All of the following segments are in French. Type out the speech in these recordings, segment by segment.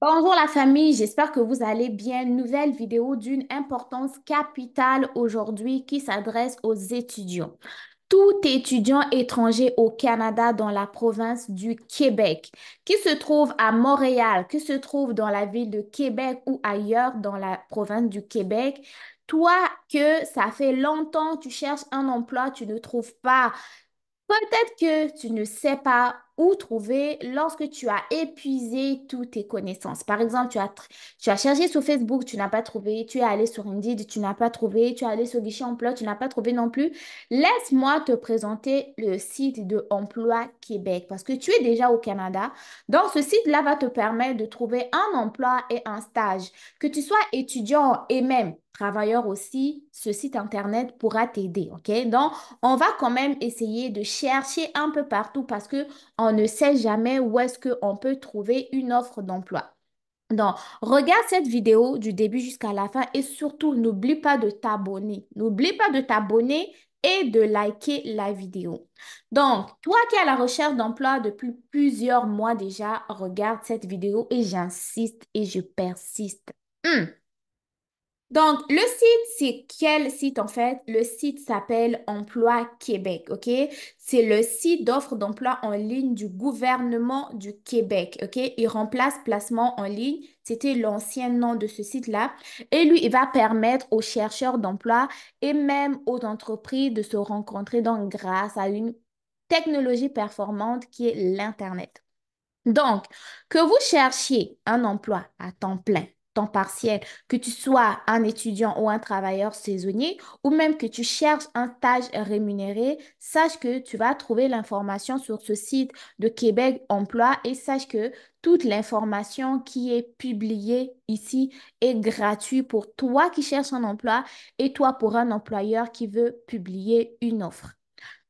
Bonjour la famille, j'espère que vous allez bien. Nouvelle vidéo d'une importance capitale aujourd'hui qui s'adresse aux étudiants. Tout étudiant étranger au Canada dans la province du Québec, qui se trouve à Montréal, qui se trouve dans la ville de Québec ou ailleurs dans la province du Québec, toi que ça fait longtemps que tu cherches un emploi, tu ne trouves pas. Peut-être que tu ne sais pas où trouver lorsque tu as épuisé toutes tes connaissances. Par exemple, tu as cherché sur Facebook, tu n'as pas trouvé, tu es allé sur Indeed, tu n'as pas trouvé, tu es allé sur Guichet Emploi, tu n'as pas trouvé non plus. Laisse-moi te présenter le site de Emploi Québec parce que tu es déjà au Canada. Donc, ce site-là va te permettre de trouver un emploi et un stage. Que tu sois étudiant et même travailleur aussi, ce site Internet pourra t'aider, OK? Donc, on va quand même essayer de chercher un peu partout parce que on ne sait jamais où est-ce qu'on peut trouver une offre d'emploi. Donc, regarde cette vidéo du début jusqu'à la fin et surtout, n'oublie pas de t'abonner. N'oublie pas de t'abonner et de liker la vidéo. Donc, toi qui es à la recherche d'emploi depuis plusieurs mois déjà, regarde cette vidéo et j'insiste et je persiste. Hmm. Donc, le site, c'est quel site en fait? Le site s'appelle Emploi Québec, OK? C'est le site d'offre d'emploi en ligne du gouvernement du Québec, OK? Il remplace Placement en ligne. C'était l'ancien nom de ce site-là. Et lui, il va permettre aux chercheurs d'emploi et même aux entreprises de se rencontrer donc grâce à une technologie performante qui est l'Internet. Donc, que vous cherchiez un emploi à temps plein, temps partiel, que tu sois un étudiant ou un travailleur saisonnier, ou même que tu cherches un stage rémunéré, sache que tu vas trouver l'information sur ce site de Québec Emploi et sache que toute l'information qui est publiée ici est gratuite pour toi qui cherches un emploi et toi pour un employeur qui veut publier une offre.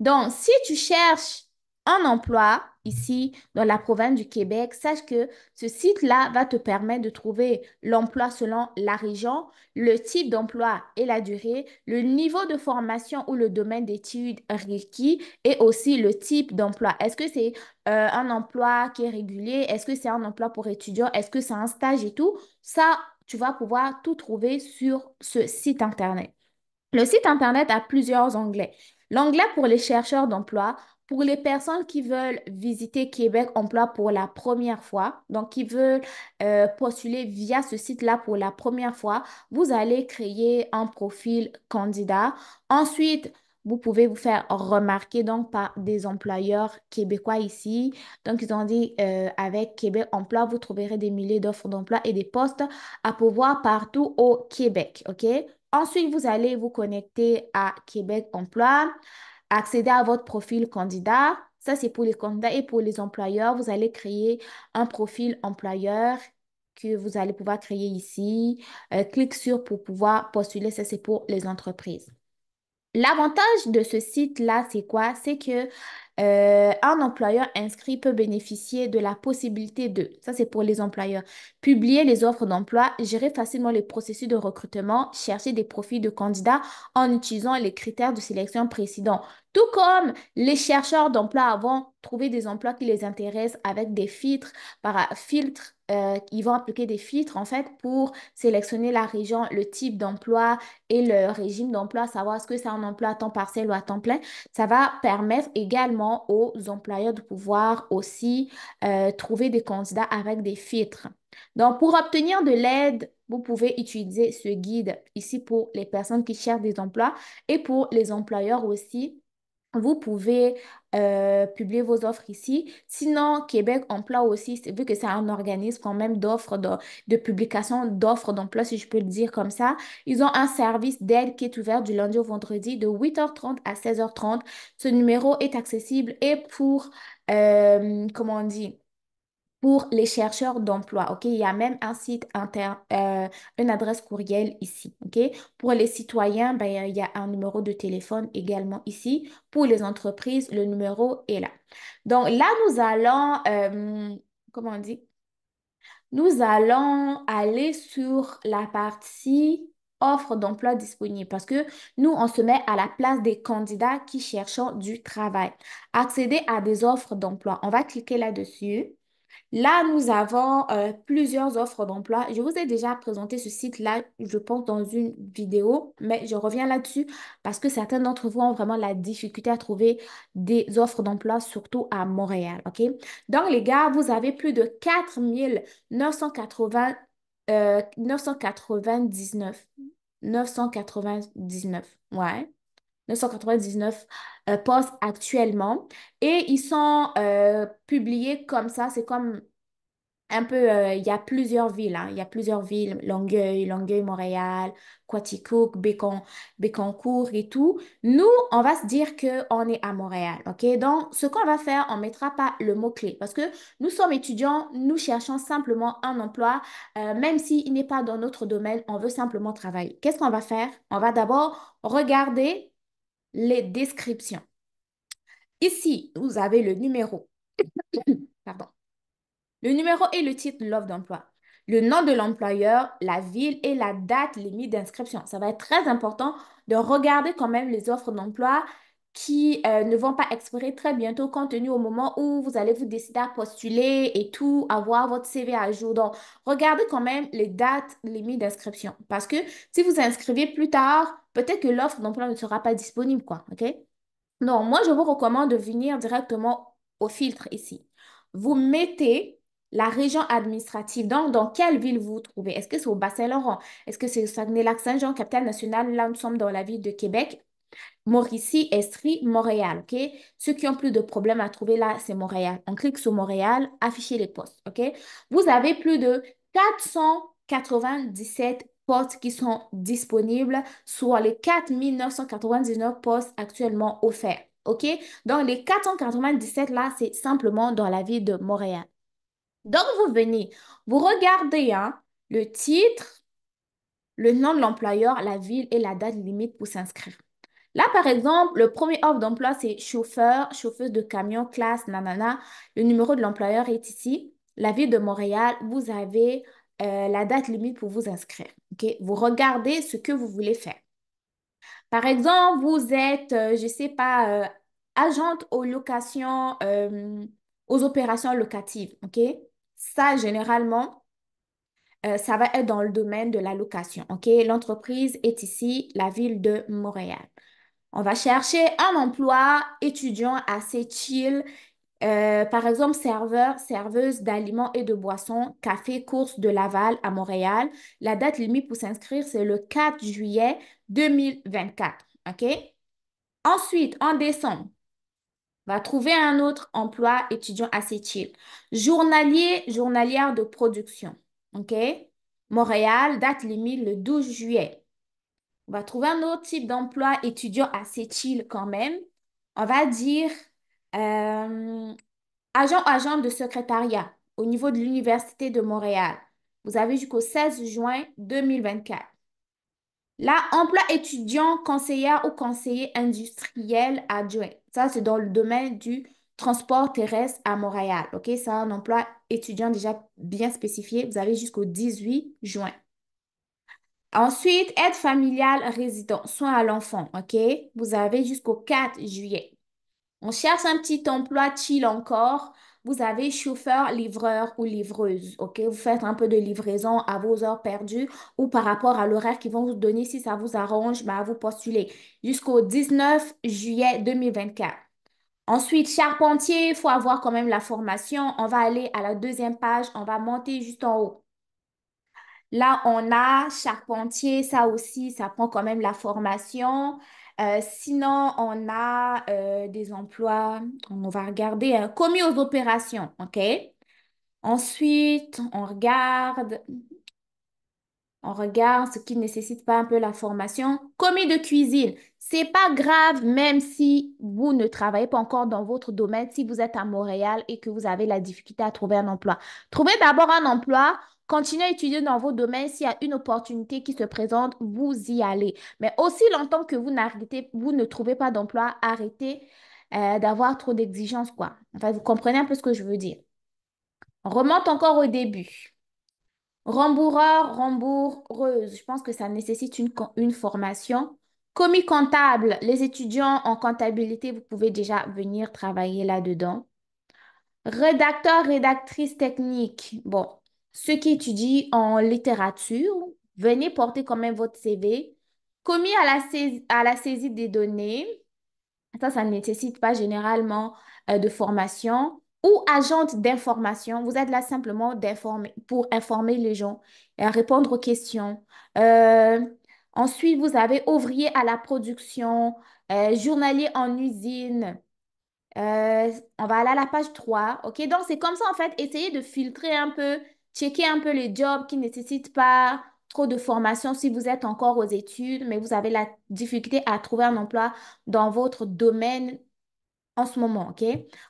Donc, si tu cherches un emploi ici dans la province du Québec, sache que ce site-là va te permettre de trouver l'emploi selon la région, le type d'emploi et la durée, le niveau de formation ou le domaine d'études requis et aussi le type d'emploi. Est-ce que c'est un emploi qui est régulier? Est-ce que c'est un emploi pour étudiants? Est-ce que c'est un stage et tout? Ça, tu vas pouvoir tout trouver sur ce site Internet. Le site Internet a plusieurs onglets. L'onglet pour les chercheurs d'emploi, pour les personnes qui veulent visiter Québec Emploi pour la première fois, donc qui veulent postuler via ce site-là pour la première fois, vous allez créer un profil candidat. Ensuite, vous pouvez vous faire remarquer donc par des employeurs québécois ici. Donc, ils ont dit avec Québec Emploi, vous trouverez des milliers d'offres d'emploi et des postes à pouvoir partout au Québec. OK? Ensuite, vous allez vous connecter à Québec Emploi, accéder à votre profil candidat. Ça, c'est pour les candidats et pour les employeurs. Vous allez créer un profil employeur que vous allez pouvoir créer ici. Clique sur pour pouvoir postuler. Ça, c'est pour les entreprises. L'avantage de ce site-là, c'est quoi? C'est que un employeur inscrit peut bénéficier de la possibilité de, ça c'est pour les employeurs, publier les offres d'emploi, gérer facilement les processus de recrutement, chercher des profils de candidats en utilisant les critères de sélection précédents. Tout comme les chercheurs d'emploi vont trouver des emplois qui les intéressent avec des filtres, ils vont appliquer des filtres en fait pour sélectionner la région, le type d'emploi et le régime d'emploi, savoir est-ce que c'est un emploi à temps partiel ou à temps plein. Ça va permettre également aux employeurs de pouvoir aussi trouver des candidats avec des filtres. Donc, pour obtenir de l'aide, vous pouvez utiliser ce guide ici pour les personnes qui cherchent des emplois et pour les employeurs aussi. Vous pouvez publier vos offres ici. Sinon, Québec Emploi aussi, vu que c'est un organisme quand même de publication d'offres d'emploi, si je peux le dire comme ça, ils ont un service d'aide qui est ouvert du lundi au vendredi de 8h30 à 16h30. Ce numéro est accessible et comment on dit? Pour les chercheurs d'emploi, OK? Il y a même un site une adresse courriel ici, OK? Pour les citoyens, ben, il y a un numéro de téléphone également ici. Pour les entreprises, le numéro est là. Donc là, nous allons, comment on dit? Nous allons aller sur la partie offre d'emploi disponible parce que nous, on se met à la place des candidats qui cherchent du travail. Accéder à des offres d'emploi. On va cliquer là-dessus. Là, nous avons plusieurs offres d'emploi. Je vous ai déjà présenté ce site-là, je pense, dans une vidéo, mais je reviens là-dessus parce que certains d'entre vous ont vraiment la difficulté à trouver des offres d'emploi, surtout à Montréal, OK? Donc, les gars, vous avez plus de 4 980, 999, 999, ouais. 999 postes actuellement et ils sont publiés comme ça, c'est comme un peu, il y a plusieurs villes, hein. Il y a plusieurs villes, Longueuil, Montréal, Quaticook, Bécancour et tout. Nous, on va se dire qu'on est à Montréal, OK? Donc, ce qu'on va faire, on ne mettra pas le mot-clé parce que nous sommes étudiants, nous cherchons simplement un emploi, même s'il n'est pas dans notre domaine, on veut simplement travailler. Qu'est-ce qu'on va faire? On va d'abord regarder les descriptions. Ici, vous avez le numéro. Pardon. Le numéro et le titre de l'offre d'emploi. Le nom de l'employeur, la ville et la date limite d'inscription. Ça va être très important de regarder quand même les offres d'emploi qui ne vont pas expirer très bientôt compte tenu au moment où vous allez vous décider à postuler et tout, avoir votre CV à jour. Donc, regardez quand même les dates limites d'inscription parce que si vous inscrivez plus tard, peut-être que l'offre d'emploi ne sera pas disponible, quoi, OK? Non, moi, je vous recommande de venir directement au filtre ici. Vous mettez la région administrative. Donc, dans quelle ville vous vous trouvez? Est-ce que c'est au Bas-Saint-Laurent? Est-ce que c'est au Saguenay-Lac-Saint-Jean, capitale nationale? Là, nous sommes dans la ville de Québec. Mauricie, Estrie, Montréal, OK? Ceux qui ont plus de problèmes à trouver là, c'est Montréal. On clique sur Montréal, afficher les postes, OK? Vous avez plus de 497 postes qui sont disponibles sur les 4999 postes actuellement offerts, OK? Donc, les 497 là, c'est simplement dans la ville de Montréal. Donc, vous venez, vous regardez hein, le titre, le nom de l'employeur, la ville et la date limite pour s'inscrire. Là, par exemple, le premier offre d'emploi, c'est chauffeur, chauffeuse de camion, classe, nanana. Le numéro de l'employeur est ici. La ville de Montréal, vous avez la date limite pour vous inscrire. OK? Vous regardez ce que vous voulez faire. Par exemple, vous êtes, je ne sais pas, agente aux locations, aux opérations locatives. OK? Ça, généralement, ça va être dans le domaine de la location. OK? L'entreprise est ici, la ville de Montréal. On va chercher un emploi étudiant assez chill. Par exemple, serveur, serveuse d'aliments et de boissons, café, course de Laval à Montréal. La date limite pour s'inscrire, c'est le 4 juillet 2024. OK? Ensuite, en décembre, on va trouver un autre emploi étudiant assez chill. Journalier, journalière de production. OK? Montréal, date limite le 12 juillet. On va trouver un autre type d'emploi étudiant assez chill quand même. On va dire euh, agent de secrétariat au niveau de l'Université de Montréal. Vous avez jusqu'au 16 juin 2024. Là, emploi étudiant, conseillère ou conseiller industriel adjoint. Ça, c'est dans le domaine du transport terrestre à Montréal. OK? C'est un emploi étudiant déjà bien spécifié. Vous avez jusqu'au 18 juin. Ensuite, aide familiale résident, soins à l'enfant, OK? Vous avez jusqu'au 4 juillet. On cherche un petit emploi chill encore. Vous avez chauffeur, livreur ou livreuse, OK? Vous faites un peu de livraison à vos heures perdues ou par rapport à l'horaire qu'ils vont vous donner si ça vous arrange, ben, vous postulez jusqu'au 19 juillet 2024. Ensuite, charpentier, il faut avoir quand même la formation. On va aller à la deuxième page, on va monter juste en haut. Là, on a charpentier, ça aussi, ça prend quand même la formation. Sinon, on a des emplois, on va regarder, commis aux opérations, OK? Ensuite, on regarde ce qui ne nécessite pas un peu la formation. Commis de cuisine, c'est pas grave même si vous ne travaillez pas encore dans votre domaine, si vous êtes à Montréal et que vous avez la difficulté à trouver un emploi. Trouvez d'abord un emploi, continuez à étudier dans vos domaines. S'il y a une opportunité qui se présente, vous y allez. Mais aussi longtemps que vous ne trouvez pas d'emploi, arrêtez d'avoir trop d'exigences, quoi. Enfin, vous comprenez un peu ce que je veux dire. On remonte encore au début. Rembourreur, rembourreuse, je pense que ça nécessite une formation. Commis comptable, les étudiants en comptabilité, vous pouvez déjà venir travailler là-dedans. Rédacteur, rédactrice technique. Bon, ceux qui étudient en littérature, venez porter quand même votre CV. Commis à la saisie des données. Ça ne nécessite pas généralement de formation. Ou agente d'information. Vous êtes là simplement pour informer les gens et à répondre aux questions. Euh, Ensuite, vous avez ouvrier à la production, journalier en usine. On va aller à la page 3, OK? Donc, c'est comme ça, en fait, essayez de filtrer un peu, checker un peu les jobs qui ne nécessitent pas trop de formation si vous êtes encore aux études, mais vous avez la difficulté à trouver un emploi dans votre domaine en ce moment, OK?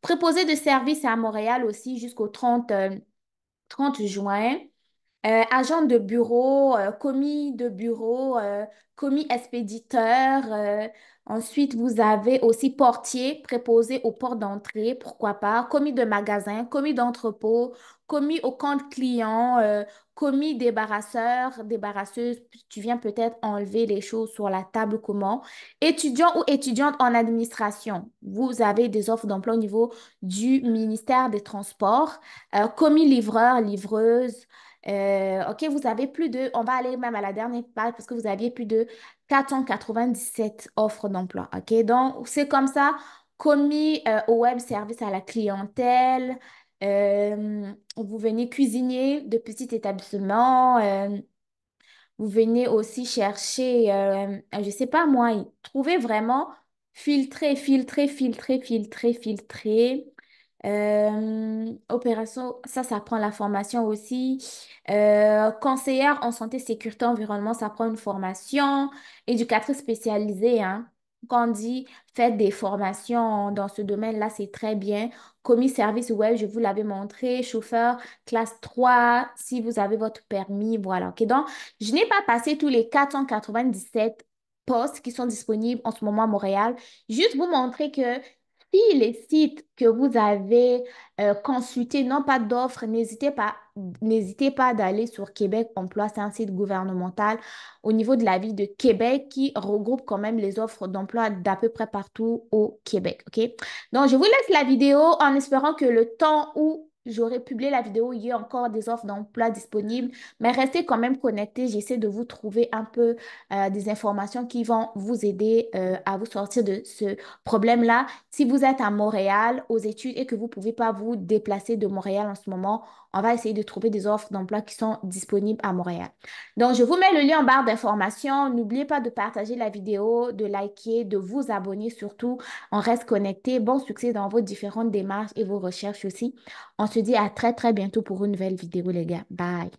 Préposé de service à Montréal aussi jusqu'au 30 juin. Agent de bureau, commis de bureau, commis expéditeur. Ensuite, vous avez aussi portier préposé aux portes d'entrée, pourquoi pas. Commis de magasin, commis d'entrepôt, commis au compte client, commis débarrasseur, débarrasseuse. Tu viens peut-être enlever les choses sur la table comment. Étudiant ou étudiante en administration. Vous avez des offres d'emploi au niveau du ministère des Transports. Commis livreur, livreuse. OK, vous avez plus de, on va aller même à la dernière page parce que vous aviez plus de 497 offres d'emploi. OK, donc c'est comme ça, commis au web service à la clientèle, vous venez cuisinier de petits établissements, vous venez aussi chercher, je sais pas moi, trouver vraiment filtrer. Opération, ça prend la formation aussi. Conseillère en santé, sécurité, environnement, ça prend une formation. Éducatrice spécialisée, hein. Quand on dit faites des formations dans ce domaine-là, c'est très bien. Commis service web, je vous l'avais montré. Chauffeur, classe 3 si vous avez votre permis. Voilà. OK. Donc, je n'ai pas passé tous les 497 postes qui sont disponibles en ce moment à Montréal. Juste vous montrer que si les sites que vous avez consultés n'ont pas d'offres, n'hésitez pas d'aller sur Québec Emploi. C'est un site gouvernemental au niveau de la ville de Québec qui regroupe quand même les offres d'emploi d'à peu près partout au Québec. OK? Donc, je vous laisse la vidéo en espérant que le temps où j'aurai publié la vidéo, il y ait encore des offres d'emploi disponibles. Mais restez quand même connectés. J'essaie de vous trouver un peu des informations qui vont vous aider à vous sortir de ce problème-là. Si vous êtes à Montréal aux études et que vous ne pouvez pas vous déplacer de Montréal en ce moment, on va essayer de trouver des offres d'emploi qui sont disponibles à Montréal. Donc, je vous mets le lien en barre d'informations. N'oubliez pas de partager la vidéo, de liker, de vous abonner surtout. On reste connecté. Bon succès dans vos différentes démarches et vos recherches aussi. On se dit à très, très bientôt pour une nouvelle vidéo, les gars. Bye.